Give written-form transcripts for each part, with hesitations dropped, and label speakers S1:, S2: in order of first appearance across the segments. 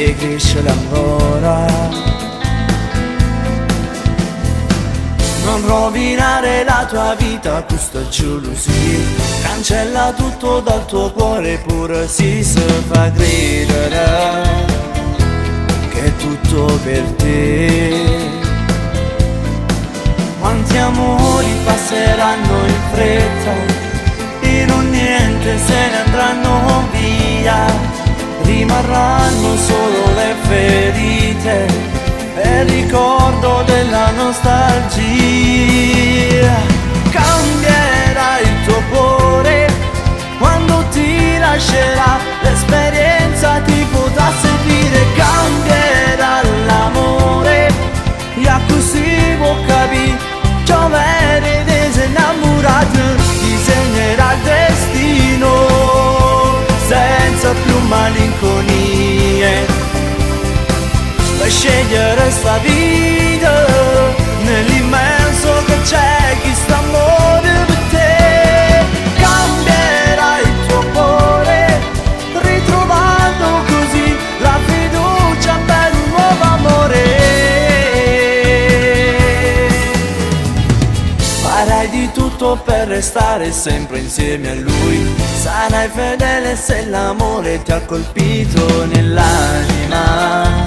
S1: e cresce ancora. Non rovinare la tua vita, questa gelosia cancella tutto dal tuo cuore, pure si fa credere che è tutto per te. Quanti amori passeranno in fretta e non niente se ne andranno via, rimarranno solo le ferite e il ricordo della nostalgia. Cambierà il tuo cuore quando ti lascerà, l'esperienza ti potrà servire. Cambierà l'amore e a così può capire giovere disinnamorato, disegnerà il destino senza più malinconie, per scegliere sta vita nell'immenso che c'è chi sta amore per te. Cambierà il tuo cuore ritrovando così la fiducia per un nuovo amore. Farai di tutto per restare sempre insieme a lui, sarai fedele se l'amore ti ha colpito nell'anima,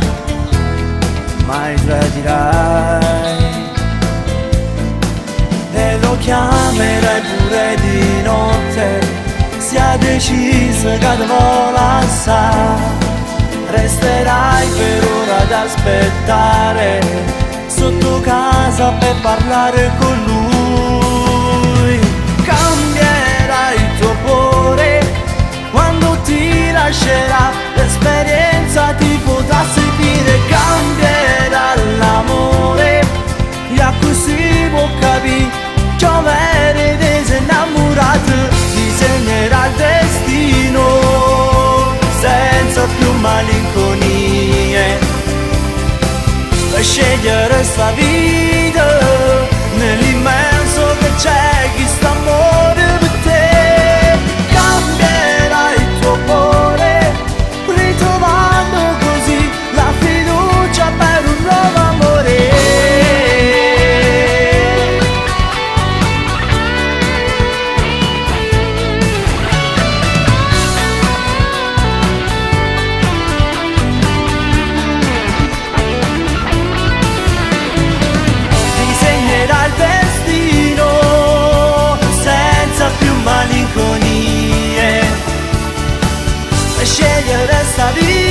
S1: mai tradirai e lo chiamerai pure di notte, sia deciso che ti vola assai, resterai per ora ad aspettare sotto casa per parlare con lui. Cambierà il tuo cuore quando ti lascerà, l'esperienza ti potrà servire. Cambierà l'amore e a così può capire giovere disinnamorato, disegnerà il destino senza più malinconie, per scegliere sta vita nell'immenso che c'è chi sta amore per te. Cambierà il tuo cuore ritrovando così la fiducia per un nuovo amore. Disegnerà il destino senza più malinconie, per scegliere sta vita